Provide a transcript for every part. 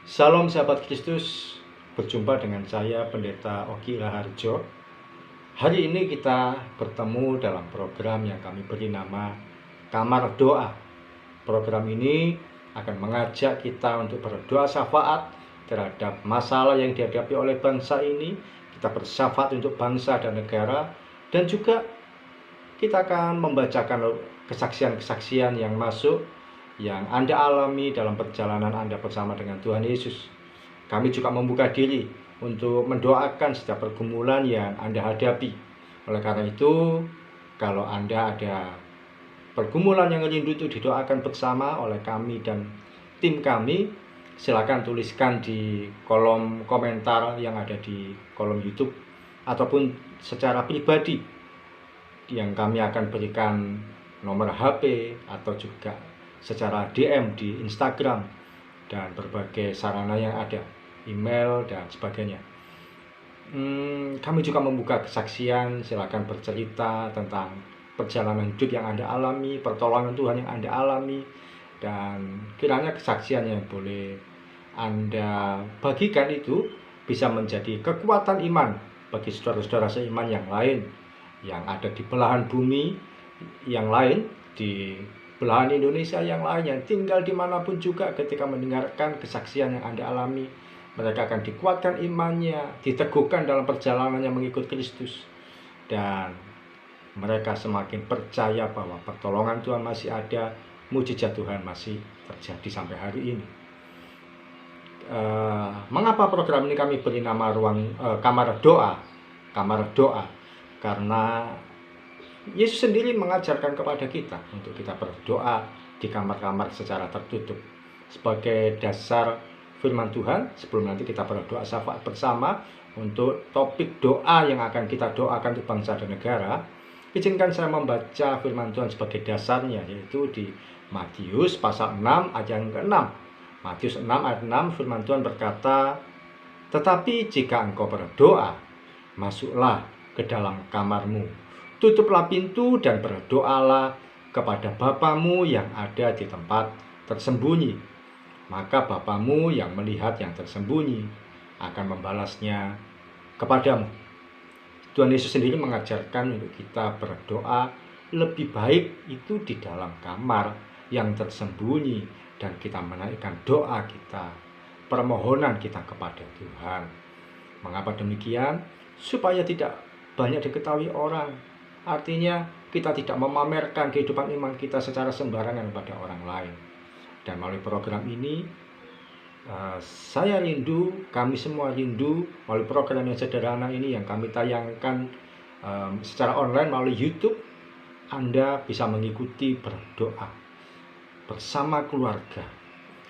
Salam sahabat Kristus, berjumpa dengan saya Pendeta Oki Raharjo. Hari ini kita bertemu dalam program yang kami beri nama Kamar Doa. Program ini akan mengajak kita untuk berdoa syafaat terhadap masalah yang dihadapi oleh bangsa ini. Kita bersyafaat untuk bangsa dan negara, dan juga kita akan membacakan kesaksian-kesaksian yang masuk yang Anda alami dalam perjalanan Anda bersama dengan Tuhan Yesus. Kami juga membuka diri untuk mendoakan setiap pergumulan yang Anda hadapi. Oleh karena itu, kalau Anda ada pergumulan yang rindu untuk didoakan bersama oleh kami dan tim kami, silakan tuliskan di kolom komentar yang ada di kolom YouTube ataupun secara pribadi, yang kami akan berikan nomor HP atau juga secara DM di Instagram dan berbagai sarana yang ada, email dan sebagainya. Kami juga membuka kesaksian, silakan bercerita tentang perjalanan hidup yang Anda alami, pertolongan Tuhan yang Anda alami, dan kiranya kesaksian yang boleh Anda bagikan itu bisa menjadi kekuatan iman bagi saudara-saudara seiman yang lain yang ada di belahan bumi yang lain, di belahan Indonesia yang lain, yang tinggal dimanapun juga. Ketika mendengarkan kesaksian yang Anda alami, mereka akan dikuatkan imannya, diteguhkan dalam perjalanannya mengikut Kristus, dan mereka semakin percaya bahwa pertolongan Tuhan masih ada, mujizat Tuhan masih terjadi sampai hari ini. Mengapa program ini kami beri nama Kamar Doa? Kamar Doa karena Yesus sendiri mengajarkan kepada kita untuk kita berdoa di kamar-kamar secara tertutup. Sebagai dasar firman Tuhan, sebelum nanti kita berdoa syafaat bersama untuk topik doa yang akan kita doakan untuk bangsa dan negara, izinkan saya membaca firman Tuhan sebagai dasarnya, yaitu di Matius pasal 6 ayat yang ke-6. Matius 6 ayat 6, firman Tuhan berkata, "Tetapi jika engkau berdoa, masuklah ke dalam kamarmu, tutuplah pintu dan berdoalah kepada Bapamu yang ada di tempat tersembunyi. Maka Bapamu yang melihat yang tersembunyi akan membalasnya kepadamu." Tuhan Yesus sendiri mengajarkan untuk kita berdoa lebih baik itu di dalam kamar yang tersembunyi, dan kita menaikkan doa kita, permohonan kita kepada Tuhan. Mengapa demikian? Supaya tidak banyak diketahui orang. Artinya kita tidak memamerkan kehidupan iman kita secara sembarangan pada orang lain. Dan melalui program ini, saya rindu, kami semua rindu, melalui program yang sederhana ini yang kami tayangkan secara online melalui YouTube, Anda bisa mengikuti berdoa bersama keluarga,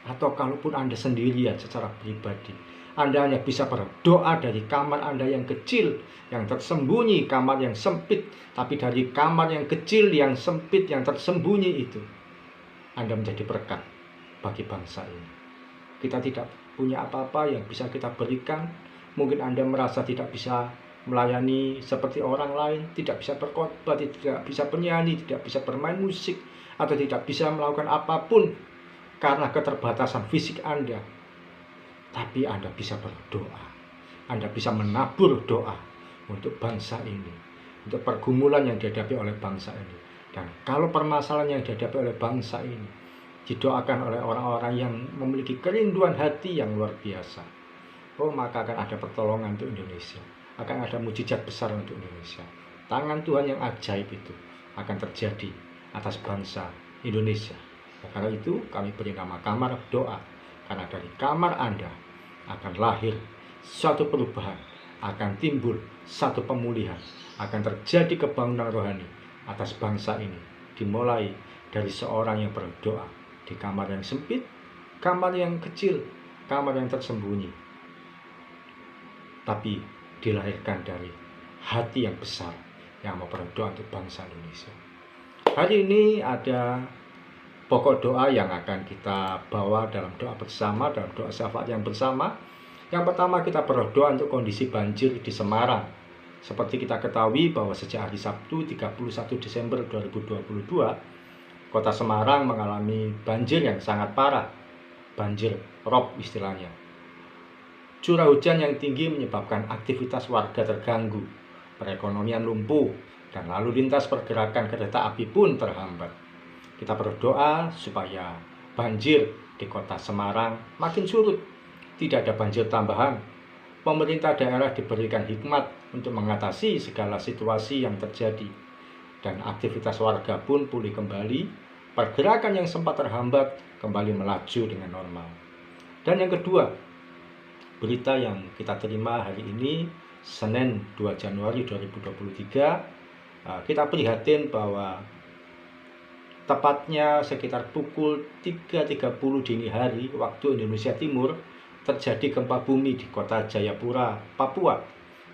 atau kalaupun Anda sendirian secara pribadi, Anda hanya bisa berdoa dari kamar Anda yang kecil, yang tersembunyi, kamar yang sempit. Tapi dari kamar yang kecil, yang sempit, yang tersembunyi itu, Anda menjadi berkat bagi bangsa ini. Kita tidak punya apa-apa yang bisa kita berikan. Mungkin Anda merasa tidak bisa melayani seperti orang lain, tidak bisa berkhotbah, tidak bisa penyanyi, tidak bisa bermain musik, atau tidak bisa melakukan apapun karena keterbatasan fisik Anda. Tapi Anda bisa berdoa, Anda bisa menabur doa untuk bangsa ini, untuk pergumulan yang dihadapi oleh bangsa ini. Dan kalau permasalahan yang dihadapi oleh bangsa ini didoakan oleh orang-orang yang memiliki kerinduan hati yang luar biasa, maka akan ada pertolongan untuk Indonesia, akan ada mujizat besar untuk Indonesia. Tangan Tuhan yang ajaib itu akan terjadi atas bangsa Indonesia. Karena itu kami beri nama Kamar Doa, karena dari kamar Anda akan lahir suatu perubahan, akan timbul satu pemulihan, akan terjadi kebangunan rohani atas bangsa ini, dimulai dari seorang yang berdoa di kamar yang sempit, kamar yang kecil, kamar yang tersembunyi, tapi dilahirkan dari hati yang besar yang mau berdoa untuk bangsa Indonesia. Hari ini ada pokok doa yang akan kita bawa dalam doa bersama, dalam doa syafaat yang bersama. Yang pertama, kita berdoa untuk kondisi banjir di Semarang. Seperti kita ketahui bahwa sejak hari Sabtu 31 Desember 2022, kota Semarang mengalami banjir yang sangat parah. Banjir rob istilahnya. Curah hujan yang tinggi menyebabkan aktivitas warga terganggu, perekonomian lumpuh, dan lalu lintas pergerakan kereta api pun terhambat. Kita berdoa supaya banjir di kota Semarang makin surut, tidak ada banjir tambahan. Pemerintah daerah diberikan hikmat untuk mengatasi segala situasi yang terjadi, dan aktivitas warga pun pulih kembali, pergerakan yang sempat terhambat kembali melaju dengan normal. Dan yang kedua, berita yang kita terima hari ini, Senin 2 Januari 2023, kita prihatin bahwa tepatnya sekitar pukul 3.30 dini hari waktu Indonesia Timur terjadi gempa bumi di kota Jayapura, Papua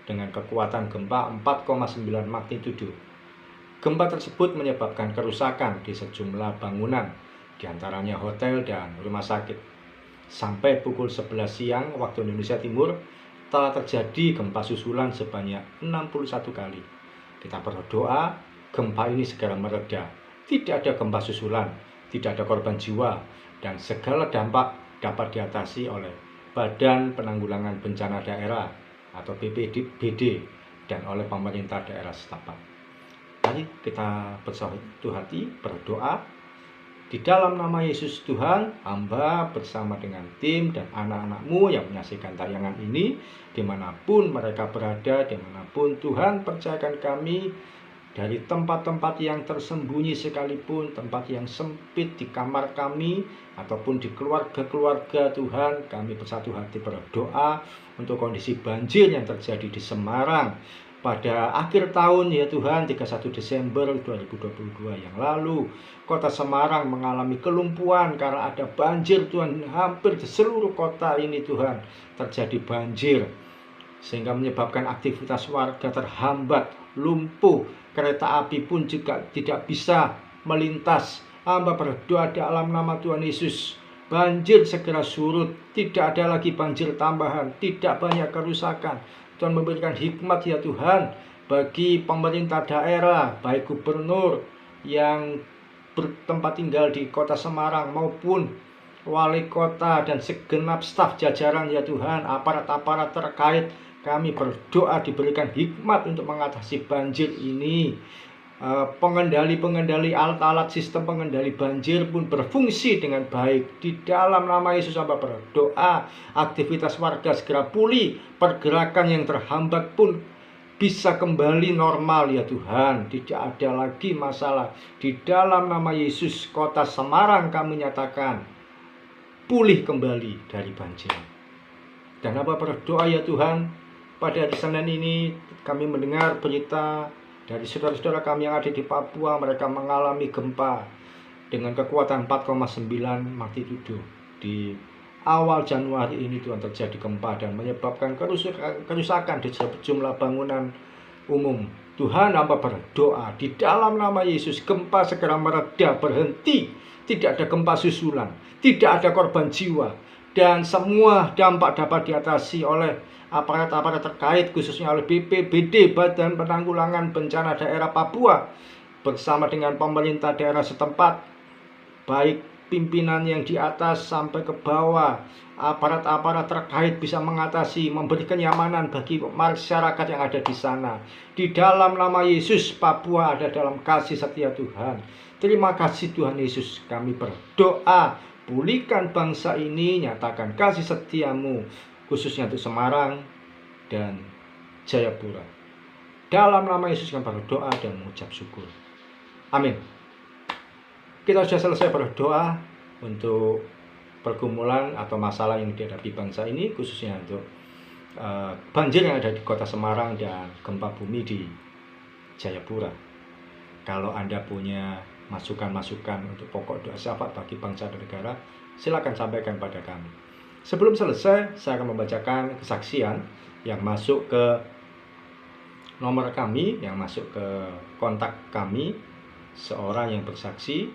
dengan kekuatan gempa 4,9 magnitudo. Gempa tersebut menyebabkan kerusakan di sejumlah bangunan, diantaranya hotel dan rumah sakit. Sampai pukul 11 siang waktu Indonesia Timur telah terjadi gempa susulan sebanyak 61 kali. Kita berdoa gempa ini segera mereda, tidak ada gempa susulan, tidak ada korban jiwa, dan segala dampak dapat diatasi oleh Badan Penanggulangan Bencana Daerah atau BPBD dan oleh pemerintah daerah setempat. Mari kita bersatu hati berdoa. Di dalam nama Yesus Tuhan, hamba bersama dengan tim dan anak-anak-Mu yang menyaksikan tayangan ini, dimanapun mereka berada, dimanapun Tuhan percayakan kami, dari tempat-tempat yang tersembunyi sekalipun, tempat yang sempit di kamar kami, ataupun di keluarga-keluarga Tuhan, kami bersatu hati berdoa untuk kondisi banjir yang terjadi di Semarang pada akhir tahun ya Tuhan, 31 Desember 2022 yang lalu. Kota Semarang mengalami kelumpuhan karena ada banjir Tuhan, hampir di seluruh kota ini Tuhan terjadi banjir, sehingga menyebabkan aktivitas warga terhambat, lumpuh, kereta api pun juga tidak bisa melintas. Hamba berdoa dalam nama Tuhan Yesus, banjir segera surut, tidak ada lagi banjir tambahan, tidak banyak kerusakan. Tuhan memberikan hikmat ya Tuhan bagi pemerintah daerah, baik gubernur yang bertempat tinggal di kota Semarang maupun wali kota dan segenap staf jajaran ya Tuhan, aparat-aparat terkait. Kami berdoa diberikan hikmat untuk mengatasi banjir ini. Pengendali-pengendali alat-alat sistem pengendali banjir pun berfungsi dengan baik. Di dalam nama Yesus hamba berdoa, aktivitas warga segera pulih, pergerakan yang terhambat pun bisa kembali normal ya Tuhan. Tidak ada lagi masalah. Di dalam nama Yesus, kota Semarang kami nyatakan pulih kembali dari banjir. Dan hamba berdoa ya Tuhan, pada hari Senin ini kami mendengar berita dari saudara-saudara kami yang ada di Papua. Mereka mengalami gempa dengan kekuatan 4,9 magnitudo. Di awal Januari ini Tuhan terjadi gempa dan menyebabkan kerusakan di sejumlah bangunan umum. Tuhan hamba berdoa di dalam nama Yesus, gempa segera mereda, berhenti, tidak ada gempa susulan, tidak ada korban jiwa, dan semua dampak dapat diatasi oleh aparat-aparat terkait, khususnya oleh BPBD, Badan Penanggulangan Bencana Daerah Papua, bersama dengan pemerintah daerah setempat, baik pimpinan yang di atas sampai ke bawah. Aparat-aparat terkait bisa mengatasi, memberi kenyamanan bagi masyarakat yang ada di sana. Di dalam nama Yesus, Papua ada dalam kasih setia Tuhan. Terima kasih Tuhan Yesus, kami berdoa, pulihkan bangsa ini, nyatakan kasih setiamu, khususnya untuk Semarang dan Jayapura. Dalam nama Yesus kami berdoa dan mengucap syukur. Amin. Kita sudah selesai berdoa untuk pergumulan atau masalah yang dihadapi bangsa ini, khususnya untuk banjir yang ada di kota Semarang dan gempa bumi di Jayapura. Kalau Anda punya masukan-masukan untuk pokok doa syafaat bagi bangsa dan negara, silakan sampaikan pada kami. Sebelum selesai, saya akan membacakan kesaksian yang masuk ke nomor kami, yang masuk ke kontak kami, seorang yang bersaksi,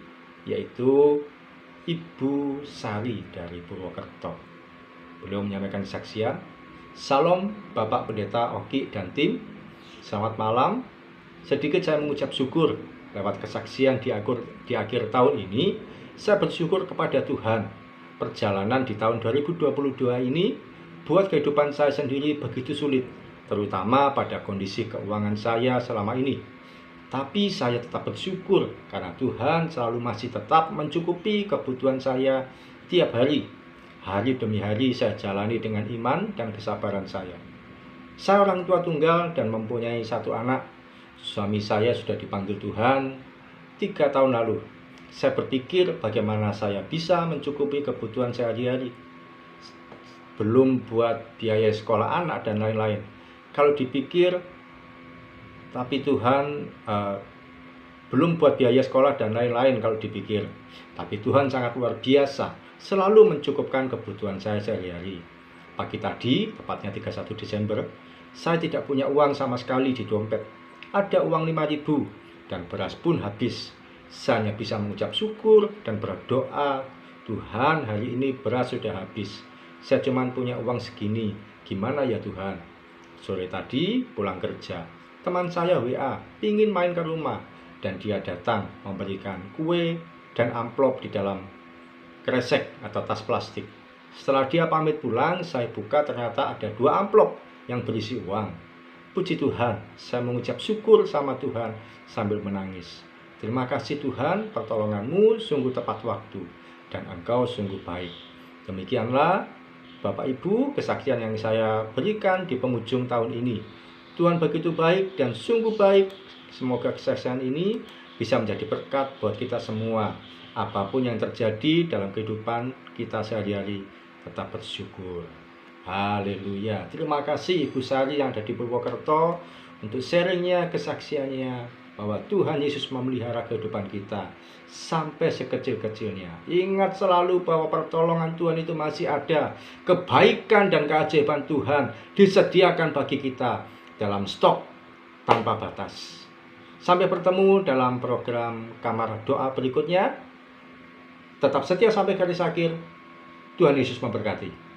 yaitu Ibu Sari dari Purwokerto. Beliau menyampaikan kesaksian. Salam Bapak Pendeta Oki dan tim, selamat malam. Sedikit saya mengucap syukur lewat kesaksian di akhir tahun ini. Saya bersyukur kepada Tuhan, perjalanan di tahun 2022 ini membuat kehidupan saya sendiri begitu sulit, terutama pada kondisi keuangan saya selama ini. Tapi saya tetap bersyukur karena Tuhan selalu masih tetap mencukupi kebutuhan saya tiap hari. Hari demi hari saya jalani dengan iman dan kesabaran saya. Saya orang tua tunggal dan mempunyai satu anak. Suami saya sudah dipanggil Tuhan 3 tahun lalu. Saya berpikir bagaimana saya bisa mencukupi kebutuhan sehari-hari. Belum buat biaya sekolah anak dan lain-lain. Kalau dipikir, tapi Tuhan belum buat biaya sekolah dan lain-lain kalau dipikir. Tapi Tuhan sangat luar biasa, selalu mencukupkan kebutuhan saya sehari-hari. Pagi tadi, tepatnya 31 Desember, saya tidak punya uang sama sekali di dompet. Ada uang 5.000 dan beras pun habis. Saya hanya bisa mengucap syukur dan berdoa, Tuhan, hari ini beras sudah habis. Saya cuma punya uang segini, gimana ya Tuhan? Sore tadi pulang kerja, teman saya WA, ingin main ke rumah, dan dia datang memberikan kue dan amplop di dalam kresek atau tas plastik. Setelah dia pamit pulang, saya buka, ternyata ada 2 amplop yang berisi uang. Puji Tuhan, saya mengucap syukur sama Tuhan sambil menangis. Terima kasih Tuhan, pertolonganmu sungguh tepat waktu, dan Engkau sungguh baik. Demikianlah Bapak Ibu, kesaksian yang saya berikan di penghujung tahun ini. Tuhan begitu baik dan sungguh baik. Semoga kesaksian ini bisa menjadi berkat buat kita semua. Apapun yang terjadi dalam kehidupan kita sehari-hari, tetap bersyukur. Haleluya. Terima kasih Ibu Sari yang ada di Purwokerto untuk sharingnya, kesaksiannya, bahwa Tuhan Yesus memelihara kehidupan kita sampai sekecil-kecilnya. Ingat selalu bahwa pertolongan Tuhan itu masih ada. Kebaikan dan keajaiban Tuhan disediakan bagi kita dalam stok tanpa batas. Sampai bertemu dalam program Kamar Doa berikutnya. Tetap setia sampai garis akhir. Tuhan Yesus memberkati.